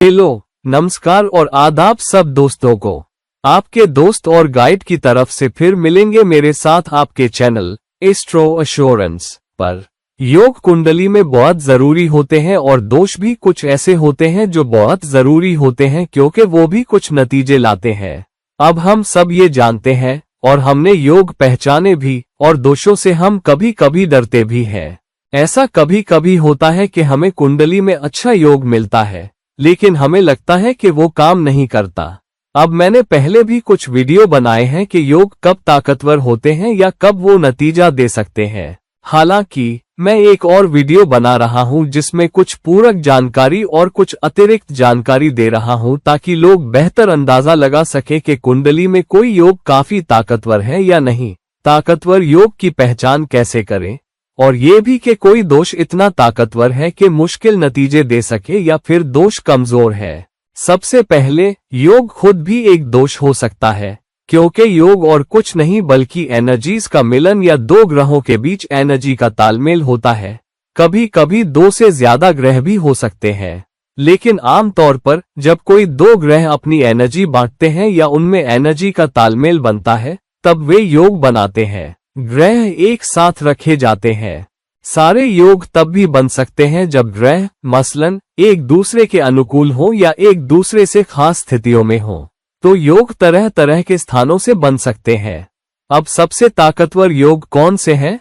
Hello, नमस्कार और आदाब सब दोस्तों को। आपके दोस्त और गाइड की तरफ से फिर मिलेंगे मेरे साथ आपके चैनल एस्ट्रो एश्योरेंस पर। योग कुंडली में बहुत जरूरी होते हैं और दोष भी कुछ ऐसे होते हैं जो बहुत जरूरी होते हैं क्योंकि वो भी कुछ नतीजे लाते हैं। अब हम सब ये जानते हैं और हमने योग पहचाने भी और दोषों से हम कभी कभी डरते भी हैं। ऐसा कभी कभी होता है कि हमें कुंडली में अच्छा योग मिलता है लेकिन हमें लगता है कि वो काम नहीं करता। अब मैंने पहले भी कुछ वीडियो बनाए हैं कि योग कब ताकतवर होते हैं या कब वो नतीजा दे सकते हैं। हालांकि मैं एक और वीडियो बना रहा हूं जिसमें कुछ पूरक जानकारी और कुछ अतिरिक्त जानकारी दे रहा हूं ताकि लोग बेहतर अंदाजा लगा सके कि कुंडली में कोई योग काफी ताकतवर है या नहीं। ताकतवर योग की पहचान कैसे करें और ये भी कि कोई दोष इतना ताकतवर है कि मुश्किल नतीजे दे सके या फिर दोष कमजोर है। सबसे पहले योग खुद भी एक दोष हो सकता है क्योंकि योग और कुछ नहीं बल्कि एनर्जीज का मिलन या दो ग्रहों के बीच एनर्जी का तालमेल होता है। कभी कभी दो से ज्यादा ग्रह भी हो सकते हैं लेकिन आमतौर पर जब कोई दो ग्रह अपनी एनर्जी बांटते हैं या उनमें एनर्जी का तालमेल बनता है तब वे योग बनाते हैं। ग्रह एक साथ रखे जाते हैं। सारे योग तब भी बन सकते हैं जब ग्रह मसलन एक दूसरे के अनुकूल हो या एक दूसरे से खास स्थितियों में हो। तो योग तरह तरह के स्थानों से बन सकते हैं। अब सबसे ताकतवर योग कौन से हैं?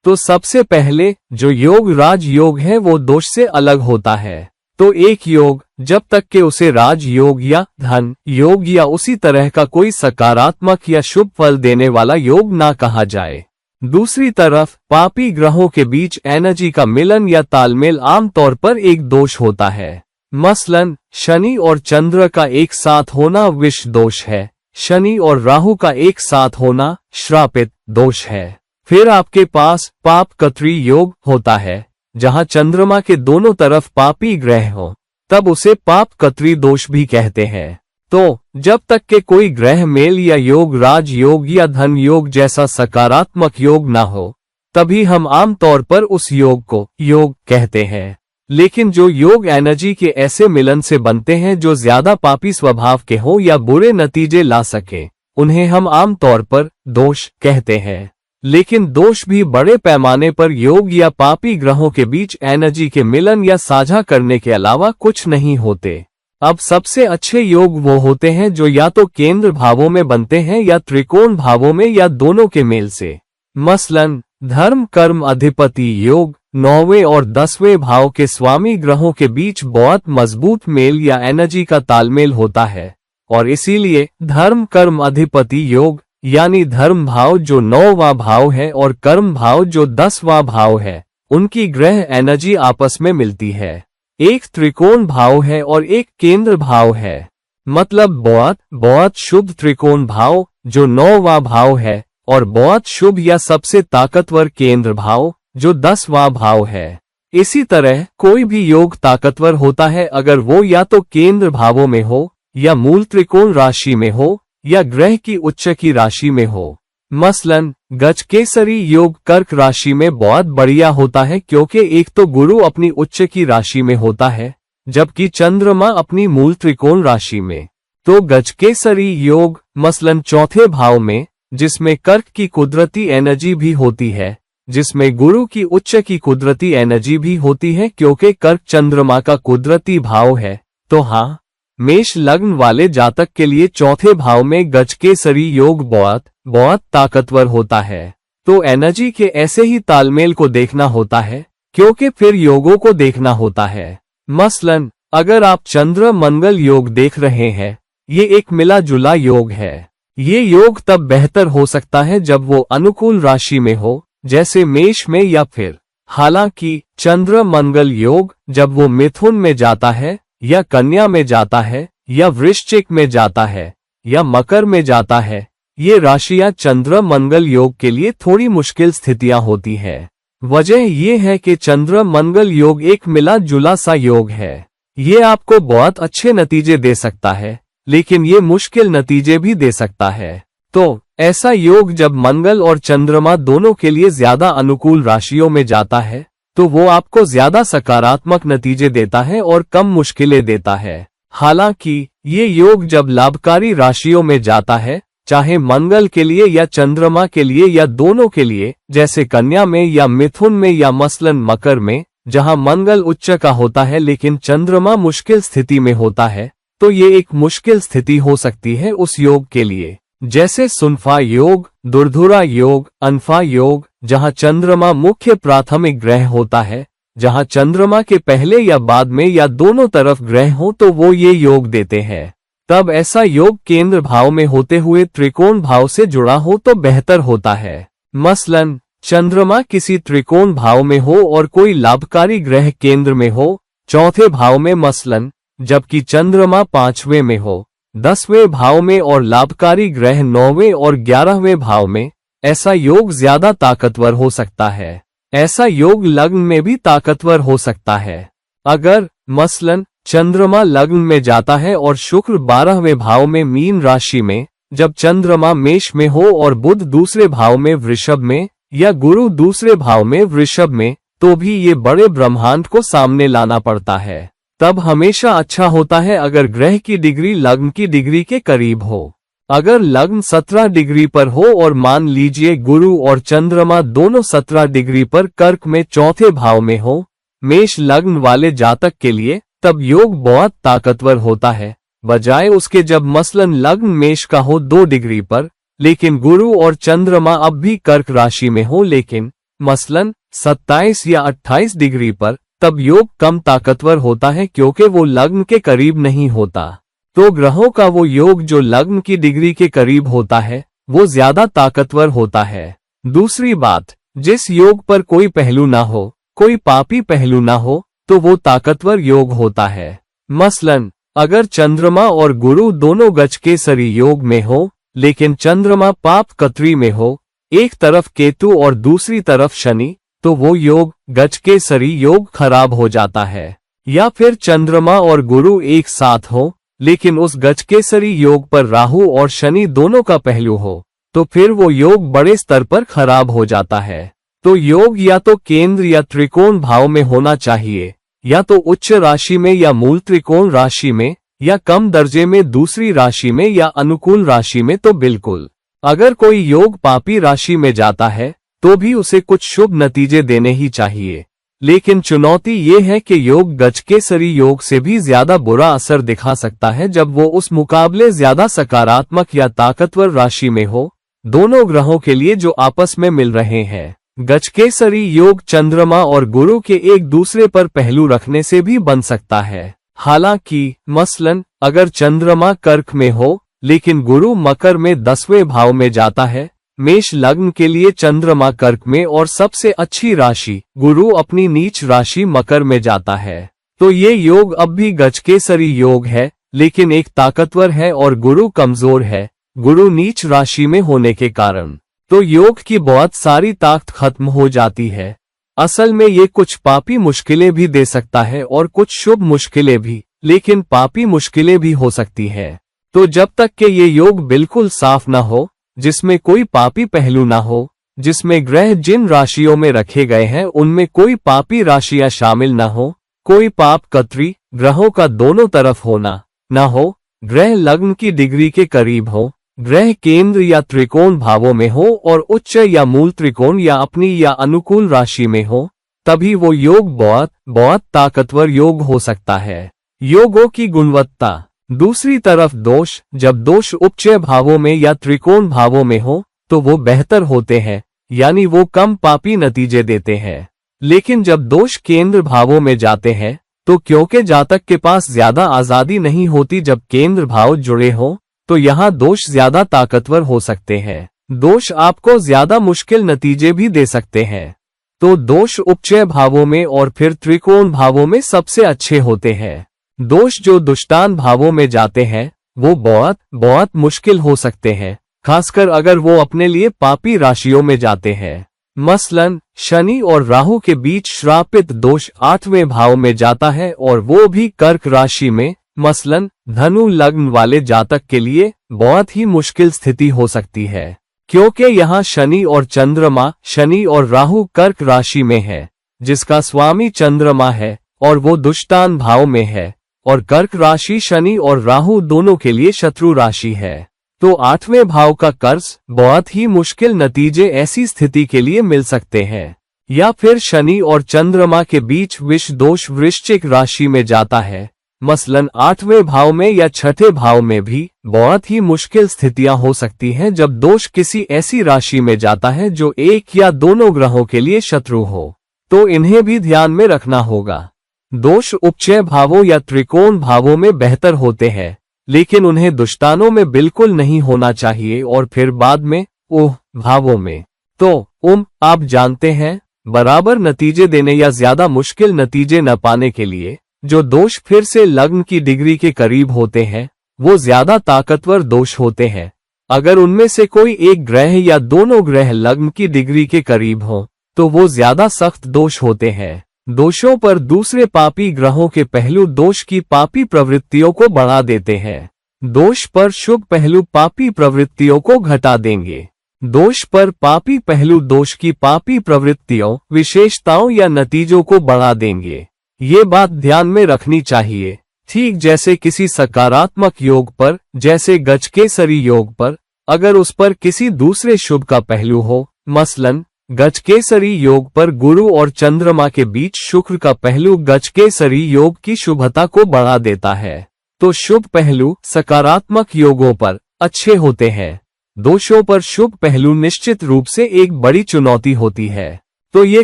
तो सबसे पहले जो योग राज योग है वो दोष से अलग होता है। तो एक योग जब तक कि उसे राज योग या धन योग या उसी तरह का कोई सकारात्मक या शुभ फल देने वाला योग ना कहा जाए। दूसरी तरफ पापी ग्रहों के बीच एनर्जी का मिलन या तालमेल आमतौर पर एक दोष होता है। मसलन शनि और चंद्र का एक साथ होना विष दोष है। शनि और राहु का एक साथ होना श्रापित दोष है। फिर आपके पास पाप कत्री योग होता है जहां चंद्रमा के दोनों तरफ पापी ग्रह हो तब उसे पाप कत्री दोष भी कहते हैं। तो जब तक के कोई ग्रह मेल या योग राज योग या धन योग जैसा सकारात्मक योग ना हो तभी हम आमतौर पर उस योग को योग कहते हैं। लेकिन जो योग एनर्जी के ऐसे मिलन से बनते हैं जो ज्यादा पापी स्वभाव के हो या बुरे नतीजे ला सके उन्हें हम आमतौर पर दोष कहते हैं। लेकिन दोष भी बड़े पैमाने पर योग या पापी ग्रहों के बीच एनर्जी के मिलन या साझा करने के अलावा कुछ नहीं होते। अब सबसे अच्छे योग वो होते हैं जो या तो केंद्र भावों में बनते हैं या त्रिकोण भावों में या दोनों के मेल से। मसलन धर्म कर्म अधिपति योग 9वें और 10वें भाव के स्वामी ग्रहों के बीच बहुत मजबूत मेल या एनर्जी का तालमेल होता है और इसीलिए धर्म कर्म अधिपति योग यानी धर्म भाव जो 9वां भाव है और कर्म भाव जो 10वां भाव है उनकी ग्रह एनर्जी आपस में मिलती है। एक त्रिकोण भाव है और एक केंद्र भाव है। मतलब बहुत शुभ त्रिकोण भाव जो 9वां भाव है और बहुत शुभ या सबसे ताकतवर केंद्र भाव जो 10वां भाव है। इसी तरह कोई भी योग ताकतवर होता है अगर वो या तो केंद्र भावों में हो या मूल त्रिकोण राशि में हो या ग्रह की उच्च की राशि में हो। मसलन गजकेसरी योग कर्क राशि में बहुत बढ़िया होता है क्योंकि एक तो गुरु अपनी उच्च की राशि में होता है जबकि चंद्रमा अपनी मूल त्रिकोण राशि में। तो गजकेसरी योग मसलन चौथे भाव में जिसमें कर्क की कुदरती एनर्जी भी होती है जिसमें गुरु की उच्च की कुदरती एनर्जी भी होती है क्योंकि कर्क चंद्रमा का कुदरती भाव है। तो हाँ, मेष लग्न वाले जातक के लिए चौथे भाव में गजकेसरी योग बहुत ताकतवर होता है। तो एनर्जी के ऐसे ही तालमेल को देखना होता है क्योंकि फिर योगों को देखना होता है। मसलन अगर आप चंद्र मंगल योग देख रहे हैं ये एक मिला जुला योग है। ये योग तब बेहतर हो सकता है जब वो अनुकूल राशि में हो जैसे मेष में या फिर हालांकि चंद्र मंगल योग जब वो मिथुन में जाता है या कन्या में जाता है या वृश्चिक में जाता है या मकर में जाता है ये राशियां चंद्र मंगल योग के लिए थोड़ी मुश्किल स्थितियां होती है। वजह ये है कि चंद्र मंगल योग एक मिला जुला सा योग है। ये आपको बहुत अच्छे नतीजे दे सकता है लेकिन ये मुश्किल नतीजे भी दे सकता है। तो ऐसा योग जब मंगल और चंद्रमा दोनों के लिए ज्यादा अनुकूल राशियों में जाता है तो वो आपको ज्यादा सकारात्मक नतीजे देता है और कम मुश्किलें देता है। हालांकि ये योग जब लाभकारी राशियों में जाता है, चाहे मंगल के लिए या चंद्रमा के लिए या दोनों के लिए, जैसे कन्या में या मिथुन में या मसलन मकर में, जहां मंगल उच्च का होता है लेकिन चंद्रमा मुश्किल स्थिति में होता है, तो ये एक मुश्किल स्थिति हो सकती है उस योग के लिए। जैसे सुनफा योग, दुर्धुरा योग, अनफा योग, जहां चंद्रमा मुख्य प्राथमिक ग्रह होता है, जहां चंद्रमा के पहले या बाद में या दोनों तरफ ग्रह हो तो वो ये योग देते हैं। तब ऐसा योग केंद्र भाव में होते हुए त्रिकोण भाव से जुड़ा हो तो बेहतर होता है। मसलन चंद्रमा किसी त्रिकोण भाव में हो और कोई लाभकारी ग्रह केंद्र में हो, चौथे भाव में मसलन, जबकि चंद्रमा 5वें में हो, 10वें भाव में और लाभकारी ग्रह 9वें और 11वें भाव में, ऐसा योग ज्यादा ताकतवर हो सकता है। ऐसा योग लग्न में भी ताकतवर हो सकता है। अगर मसलन चंद्रमा लग्न में जाता है और शुक्र 12वें भाव में मीन राशि में, जब चंद्रमा मेष में हो और बुध दूसरे भाव में वृषभ में या गुरु दूसरे भाव में वृषभ में, तो भी ये बड़े ब्रह्मांड को सामने लाना पड़ता है। तब हमेशा अच्छा होता है अगर ग्रह की डिग्री लग्न की डिग्री के करीब हो। अगर लग्न 17 डिग्री पर हो और मान लीजिए गुरु और चंद्रमा दोनों 17 डिग्री पर कर्क में चौथे भाव में हो, मेष लग्न वाले जातक के लिए, तब योग बहुत ताकतवर होता है, बजाय उसके जब मसलन लग्न मेष का हो 2 डिग्री पर, लेकिन गुरु और चंद्रमा अब भी कर्क राशि में हो लेकिन मसलन 27 या 28 डिग्री पर, तब योग कम ताकतवर होता है क्योंकि वो लग्न के करीब नहीं होता। तो ग्रहों का वो योग जो लग्न की डिग्री के करीब होता है, वो ज्यादा ताकतवर होता है। दूसरी बात, जिस योग पर कोई पहलू ना हो, कोई पापी पहलू ना हो, तो वो ताकतवर योग होता है। मसलन अगर चंद्रमा और गुरु दोनों गजकेसरी योग में हो, लेकिन चंद्रमा पाप कत्री में हो, एक तरफ केतु और दूसरी तरफ शनि, तो वो योग गजकेसरी योग खराब हो जाता है। या फिर चंद्रमा और गुरु एक साथ हो, लेकिन उस गजकेसरी योग पर राहु और शनि दोनों का पहलू हो, तो फिर वो योग बड़े स्तर पर खराब हो जाता है। तो योग या तो केंद्र या त्रिकोण भाव में होना चाहिए, या तो उच्च राशि में या मूल त्रिकोण राशि में, या कम दर्जे में दूसरी राशि में या अनुकूल राशि में। तो बिल्कुल अगर कोई योग पापी राशि में जाता है तो भी उसे कुछ शुभ नतीजे देने ही चाहिए, लेकिन चुनौती ये है कि योग गजकेसरी योग से भी ज्यादा बुरा असर दिखा सकता है जब वो उस मुकाबले ज्यादा सकारात्मक या ताकतवर राशि में हो, दोनों ग्रहों के लिए जो आपस में मिल रहे हैं। गजकेसरी योग चंद्रमा और गुरु के एक दूसरे पर पहलू रखने से भी बन सकता है। हालांकि मसलन अगर चंद्रमा कर्क में हो लेकिन गुरु मकर में 10वें भाव में जाता है, मेष लग्न के लिए चंद्रमा कर्क में और सबसे अच्छी राशि गुरु अपनी नीच राशि मकर में जाता है, तो ये योग अब भी गजकेसरी योग है लेकिन एक ताकतवर है और गुरु कमजोर है, गुरु नीच राशि में होने के कारण। तो योग की बहुत सारी ताकत खत्म हो जाती है। असल में ये कुछ पापी मुश्किलें भी दे सकता है और कुछ शुभ मुश्किलें भी, लेकिन पापी मुश्किलें भी हो सकती है। तो जब तक कि ये योग बिल्कुल साफ ना हो, जिसमें कोई पापी पहलू ना हो, जिसमें ग्रह जिन राशियों में रखे गए हैं उनमें कोई पापी राशियां शामिल ना हो, कोई पाप कत्री ग्रहों का दोनों तरफ होना ना हो, ग्रह लग्न की डिग्री के करीब हो, ग्रह केंद्र या त्रिकोण भावों में हो और उच्च या मूल त्रिकोण या अपनी या अनुकूल राशि में हो, तभी वो योग बहुत बहुत ताकतवर योग हो सकता है। योगों की गुणवत्ता। दूसरी तरफ दोष, जब दोष उच्च भावों में या त्रिकोण भावों में हो तो वो बेहतर होते हैं, यानी वो कम पापी नतीजे देते हैं। लेकिन जब दोष केंद्र भावों में जाते हैं तो क्योंकि जातक के पास ज्यादा आजादी नहीं होती, जब केंद्र भाव जुड़े हो तो यहाँ दोष ज्यादा ताकतवर हो सकते हैं। दोष आपको ज्यादा मुश्किल नतीजे भी दे सकते हैं। तो दोष उच्च भावों में और फिर त्रिकोण भावों में सबसे अच्छे होते हैं। दोष जो दुष्टान भावों में जाते हैं वो बहुत बहुत मुश्किल हो सकते हैं, खासकर अगर वो अपने लिए पापी राशियों में जाते हैं। मसलन शनि और राहु के बीच श्रापित दोष 8वें भाव में जाता है और वो भी कर्क राशि में। मसलन धनु लग्न वाले जातक के लिए बहुत ही मुश्किल स्थिति हो सकती है, क्योंकि यहाँ शनि और चंद्रमा, शनि और राहु कर्क राशि में है, जिसका स्वामी चंद्रमा है और वो दुष्टान भाव में है। और कर्क राशि शनि और राहु दोनों के लिए शत्रु राशि है। तो 8वें भाव का कर्ज बहुत ही मुश्किल नतीजे ऐसी स्थिति के लिए मिल सकते हैं। या फिर शनि और चंद्रमा के बीच विष दोष वृश्चिक राशि में जाता है, मसलन 8वें भाव में या छठे भाव में भी बहुत ही मुश्किल स्थितियां हो सकती हैं जब दोष किसी ऐसी राशि में जाता है जो एक या दोनों ग्रहों के लिए शत्रु हो, तो इन्हें भी ध्यान में रखना होगा। दोष उपचय भावों या त्रिकोण भावों में बेहतर होते हैं, लेकिन उन्हें दुष्टानों में बिल्कुल नहीं होना चाहिए और फिर बाद में ओह भावों में। तो आप जानते हैं, बराबर नतीजे देने या ज्यादा मुश्किल नतीजे न पाने के लिए जो दोष फिर से लग्न की डिग्री के करीब होते हैं वो ज्यादा ताकतवर दोष होते हैं। अगर उनमें से कोई एक ग्रह या दोनों ग्रह लग्न की डिग्री के करीब हो तो वो ज्यादा सख्त दोष होते हैं। दोषों पर दूसरे पापी ग्रहों के पहलू दोष की पापी प्रवृत्तियों को बढ़ा देते हैं। दोष पर शुभ पहलू पापी प्रवृत्तियों को घटा देंगे। दोष पर पापी पहलू दोष की पापी प्रवृत्तियों, विशेषताओं या नतीजों को बढ़ा देंगे। ये बात ध्यान में रखनी चाहिए। ठीक जैसे किसी सकारात्मक योग पर, जैसे गजकेसरी योग पर, अगर उस पर किसी दूसरे शुभ का पहलू हो, मसलन गजकेसरी योग पर गुरु और चंद्रमा के बीच शुक्र का पहलू गजकेसरी योग की शुभता को बढ़ा देता है, तो शुभ पहलू सकारात्मक योगों पर अच्छे होते हैं। दोषों पर शुभ पहलू निश्चित रूप से एक बड़ी चुनौती होती है। तो ये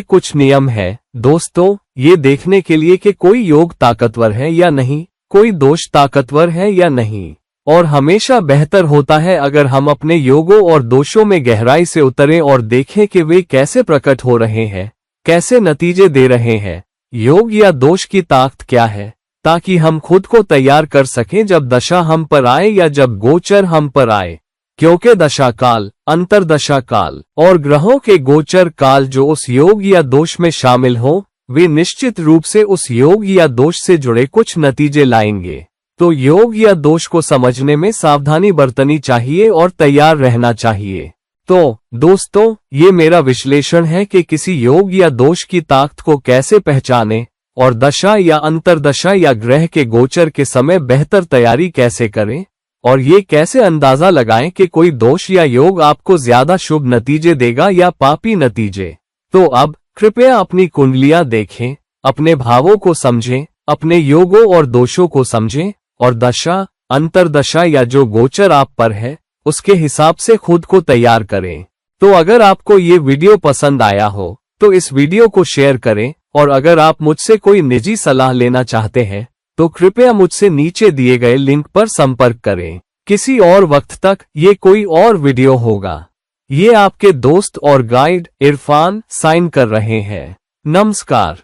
कुछ नियम है दोस्तों, ये देखने के लिए कि कोई योग ताकतवर है या नहीं, कोई दोष ताकतवर है या नहीं। और हमेशा बेहतर होता है अगर हम अपने योगों और दोषों में गहराई से उतरें और देखें कि वे कैसे प्रकट हो रहे हैं, कैसे नतीजे दे रहे हैं। योग या दोष की ताकत क्या है, ताकि हम खुद को तैयार कर सकें जब दशा हम पर आए या जब गोचर हम पर आए। क्योंकि दशा काल, अंतरदशा काल और ग्रहों के गोचर काल जो उस योग या दोष में शामिल हो, वे निश्चित रूप से उस योग या दोष से जुड़े कुछ नतीजे लाएंगे। तो योग या दोष को समझने में सावधानी बरतनी चाहिए और तैयार रहना चाहिए। तो दोस्तों, ये मेरा विश्लेषण है कि किसी योग या दोष की ताकत को कैसे पहचानें और दशा या अंतरदशा या ग्रह के गोचर के समय बेहतर तैयारी कैसे करें, और ये कैसे अंदाजा लगाएं कि कोई दोष या योग आपको ज्यादा शुभ नतीजे देगा या पापी नतीजे। तो अब कृपया अपनी कुंडलियां देखें, अपने भावों को समझें, अपने योगों और दोषों को समझें और दशा, अंतरदशा या जो गोचर आप पर है उसके हिसाब से खुद को तैयार करें। तो अगर आपको ये वीडियो पसंद आया हो तो इस वीडियो को शेयर करें, और अगर आप मुझसे कोई निजी सलाह लेना चाहते हैं तो कृपया मुझसे नीचे दिए गए लिंक पर संपर्क करें। किसी और वक्त तक ये कोई और वीडियो होगा। ये आपके दोस्त और गाइड इरफान साइन कर रहे हैं। नमस्कार।